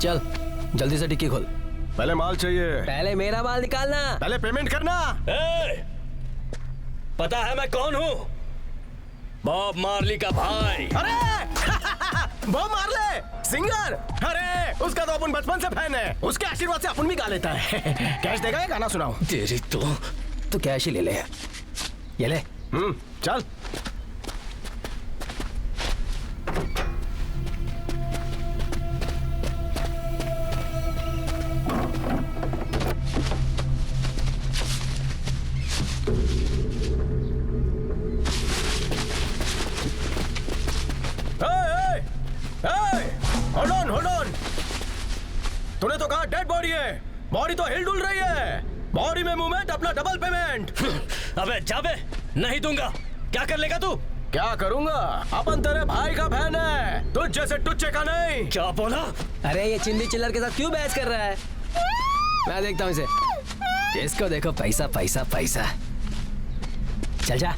चल जल्दी से डिक्की खोल। पहले माल चाहिए। पहले मेरा माल निकालना। पहले पेमेंट करना। पता है मैं कौन हूँ? बॉब मार्ली का भाई। अरे बॉब मार्ले सिंगर। अरे उसका तो अपन बचपन से फैन है। उसके आशीर्वाद से अपन भी गा लेता है। कैश देगा या गाना सुनाओ? तेरी तो कैश ही ले ले। ये ले। चल। hold on. तूने तो कहा डेड बॉडी है। बॉडी तो हिल डुल रही है। बॉडी में मूवमेंट अपना डबल पेमेंट। अबे जाबे नहीं दूंगा। क्या कर लेगा तू? क्या करूंगा? अपन तेरे भाई का फैन है, तुझ जैसे टुच्चे का नहीं। क्या बोला? अरे ये चिंदी चिल्लर के साथ क्यों बहस कर रहा है? मैं देखता हूँ इसे। इसको देखो, पैसा पैसा पैसा। चल जा।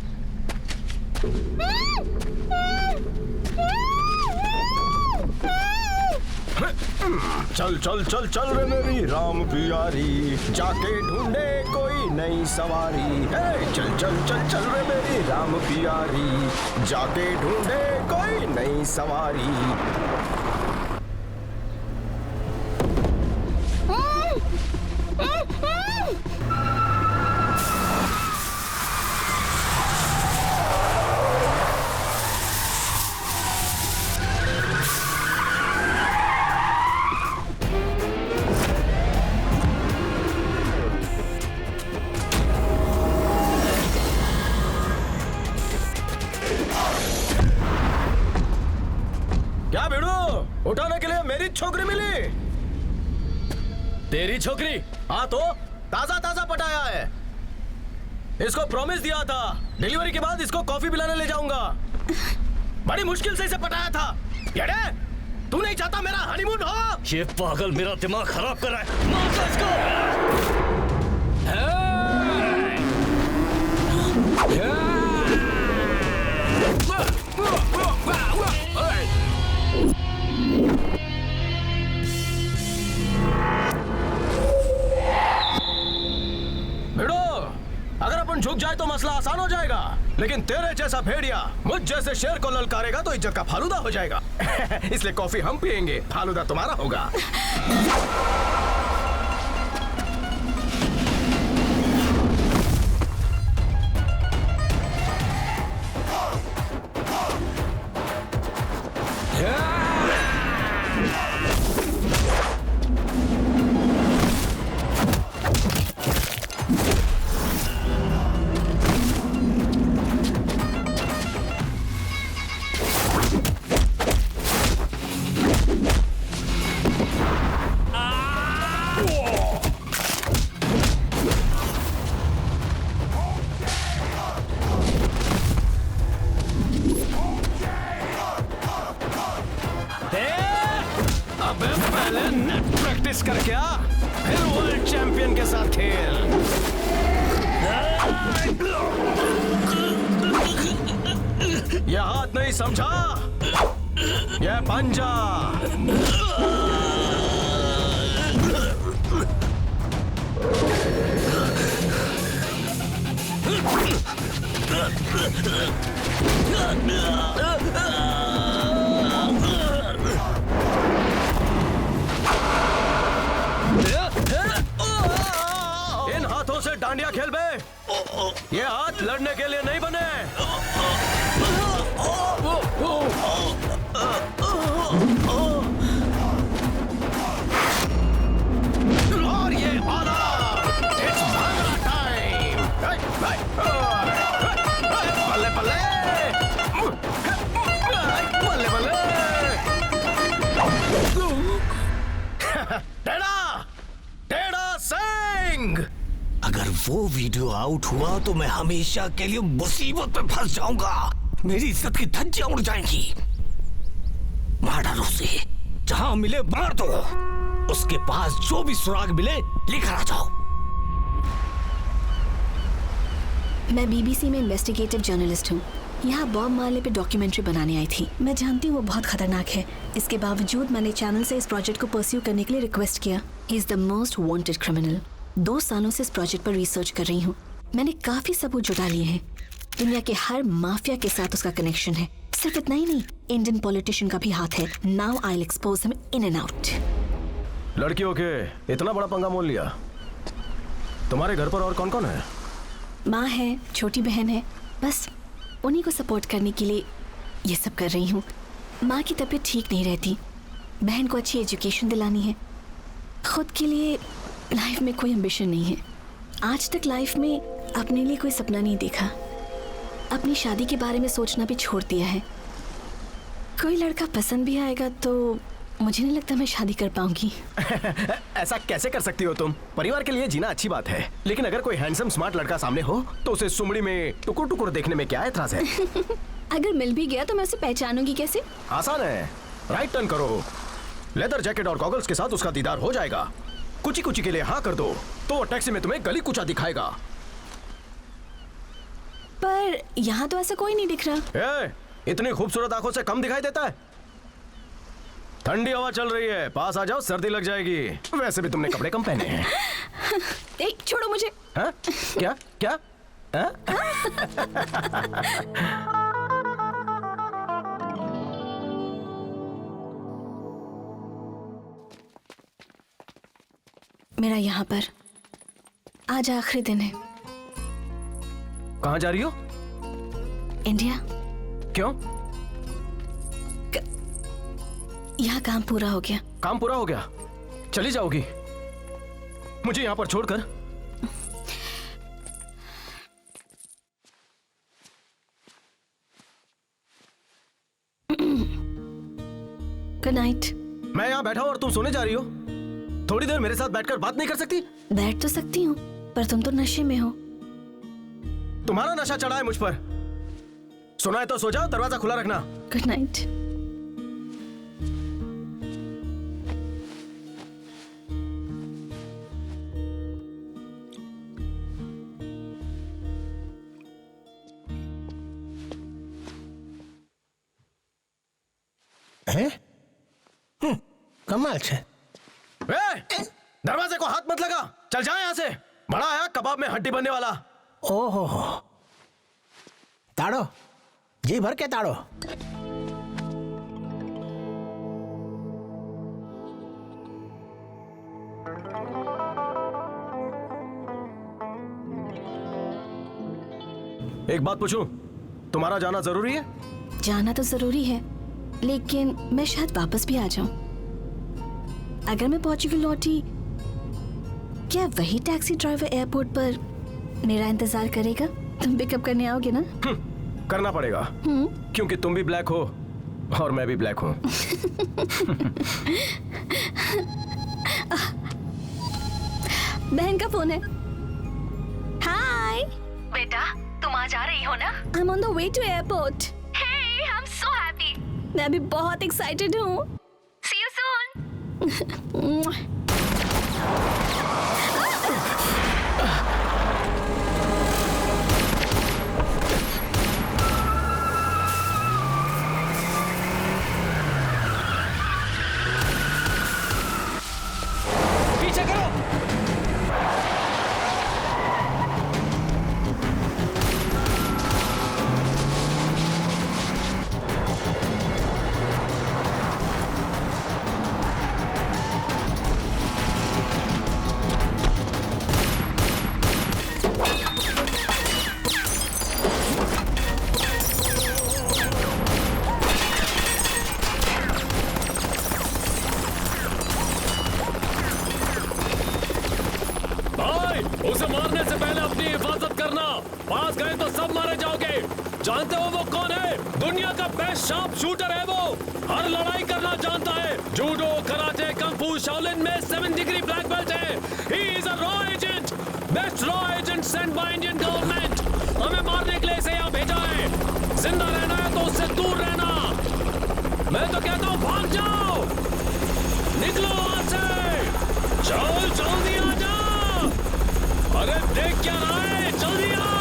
चल चल चल चल रे मेरी राम प्यारी, जाके ढूंढे कोई नई सवारी। चल चल चल चल रे मेरी राम प्यारी, जाके ढूंढे कोई नई सवारी। क्या भिड़ू, उठाने के लिए मेरी छोकरी मिली? तेरी छोकरी? हाँ तो ताजा ताजा पटाया है। इसको प्रॉमिस दिया था डिलीवरी के बाद इसको कॉफी पिलाने ले जाऊंगा। बड़ी मुश्किल से इसे पटाया था। येड़े, तू नहीं चाहता मेरा हनीमून हो? ये पागल मेरा दिमाग खराब कर रहा है। मार दो इसको। भिड़ो, अगर अपन झुक जाए तो मसला आसान हो जाएगा, लेकिन तेरे जैसा भेड़िया मुझ जैसे शेर को ललकारेगा तो इज्जत का फालूदा हो जाएगा। इसलिए कॉफी हम पियेंगे, फालूदा तुम्हारा होगा। अबे पहले नेट प्रैक्टिस कर क्या, फिर वर्ल्ड चैंपियन के साथ खेल। ये हाथ नहीं समझा, ये पंजा। इन हाथों से डांडिया खेल बे। ये हाथ लड़ने के लिए नहीं बने। और ये आला, इट्स भागना टाइम। बल्ले बल्ले बल्ले बल्ले। टेढ़ा टेढ़ा सिंह। अगर वो वीडियो आउट हुआ तो मैं हमेशा के लिए मुसीबत में फंस जाऊंगा। मेरी इज्जत की धज्जियां उड़ जाएंगी। मार डालो उसे, जहां मिले मार दो। उसके पास जो भी सुराग मिले लेकर आ जाओ। मैं बीबीसी में इन्वेस्टिगेटिव जर्नलिस्ट हूँ। यहाँ बॉब मार्ले पे डॉक्यूमेंट्री बनाने आई थी। मैं जानती हूँ वो बहुत खतरनाक है, इसके बावजूद मैंने चैनल से इस प्रोजेक्ट को परस्यू करने के लिए रिक्वेस्ट किया। He is the most wanted criminal. 2 सालों से इस प्रोजेक्ट पर रिसर्च कर रही हूँ। मैंने काफी सबूत जुटा लिए हैं। दुनिया के हर माफिया के साथ उसका कनेक्शन है। सिर्फ इतना ही नहीं, इंडियन पॉलिटिशियन का भी हाथ है। Now I will expose him in and out. लड़कियों के इतना बड़ा पंगा मोल लिया। तुम्हारे घर पर और कौन कौन है? माँ है, छोटी बहन है, बस उन्हीं को सपोर्ट करने के लिए ये सब कर रही हूँ। माँ की तबीयत ठीक नहीं रहती, बहन को अच्छी एजुकेशन दिलानी है। खुद के लिए लाइफ में कोई एम्बिशन नहीं है। आज तक लाइफ में अपने लिए कोई सपना नहीं देखा। अपनी शादी के बारे में सोचना भी छोड़ दिया है। कोई लड़का पसंद भी आएगा तो मुझे नहीं लगता मैं शादी कर पाऊंगी। ऐसा कैसे कर सकती हो तुम? परिवार के लिए जीना अच्छी बात है, लेकिन अगर कोई हैंडसम स्मार्ट लड़का सामने हो तो उसे सुमड़ी में टुकुर टुकुर देखने में क्या एतराज है? अगर मिल भी गया तो मैं उसे पहचानूंगी कैसे? आसान है, राइट टर्न करो, लेदर जैकेट और गॉगल्स के साथ उसका दीदार हो जाएगा। कुची कुची के लिए हाँ कर दो तो वो टैक्सी में तुम्हें गली कुचा दिखाएगा। पर यहाँ तो ऐसा कोई नहीं दिख रहा। इतनी खूबसूरत आंखों से कम दिखाई देता है? ठंडी हवा चल रही है, पास आ जाओ, सर्दी लग जाएगी। वैसे भी तुमने कपड़े कम पहने हैं। छोड़ो मुझे। हाँ? क्या क्या? हाँ? मेरा यहाँ पर आज आखिरी दिन है। कहाँ जा रही हो? इंडिया। क्यों? यहाँ काम पूरा हो गया। काम पूरा हो गया? चली जाओगी मुझे यहाँ पर छोड़कर? Good night. मैं यहाँ बैठा हूँ और तुम सोने जा रही हो? थोड़ी देर मेरे साथ बैठकर बात नहीं कर सकती? बैठ तो सकती हूँ, पर तुम तो नशे में हो। तुम्हारा नशा चढ़ा है मुझ पर। सुना है तो सो जाओ, दरवाजा खुला रखना। Good night. कमाल छे। दरवाजे को हाथ मत लगा, चल जाए यहाँ से। बड़ा आया कबाब में हड्डी बनने वाला। ओहो, ताड़ो, जी भर के ताड़ो। एक बात पूछूं, तुम्हारा जाना जरूरी है? जाना तो जरूरी है, लेकिन मैं शायद वापस भी आ जाऊं। अगर मैं पोर्चुगल लौटी, क्या वही टैक्सी ड्राइवर एयरपोर्ट पर मेरा इंतजार करेगा? तुम पिकअप करने आओगे ना? करना पड़ेगा, क्योंकि तुम भी ब्लैक हो और मैं भी ब्लैक हूँ। बहन का फोन है। हाय बेटा, तुम आज आ रही हो ना? I am on the way to airport. Hey, I'm so happy. मैं भी बहुत एक्साइटेड हूँ। See you soon. पीछे करो। उसे मारने से पहले अपनी हिफाजत करना। पास गए तो सब मारे जाओगे। जानते हो वो कौन है? दुनिया का बेस्ट शार्प शूटर है वो। हर लड़ाई करना जानता है। जूडो, कराटे, कung fu, शाओलिन में 7 डिग्री ब्लैक बेल्ट है। He is a raw agent, best raw agent sent by Indian government. हमें मारने के लिए इसे यहाँ भेजा है। जिंदा रहना है तो उससे दूर रहना। मैं तो कहता हूँ भाग जाओ, निकलो वहां से। चल जल्दी आ जा। अरे देख क्या रहा है, जल्दी आ।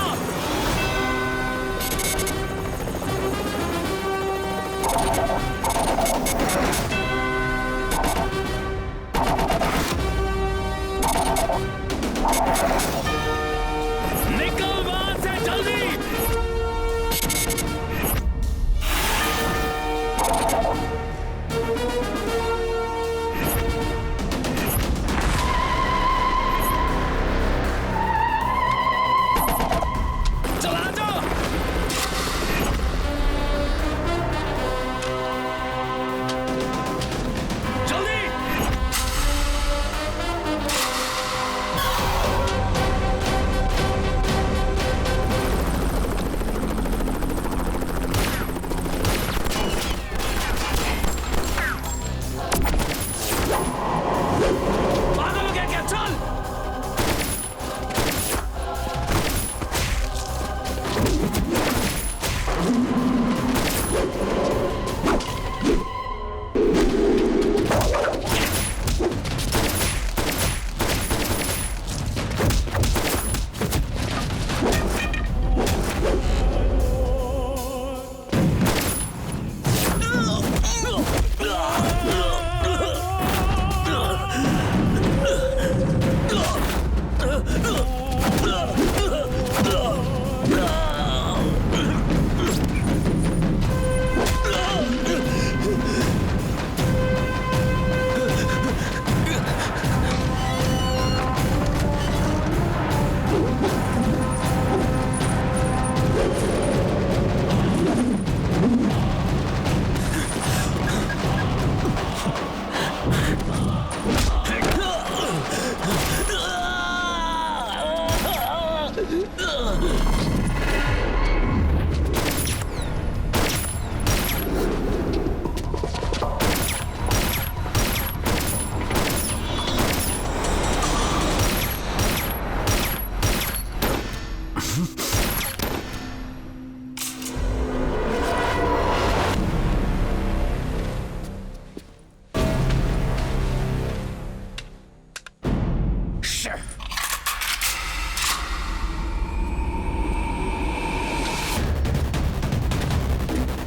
हूँ।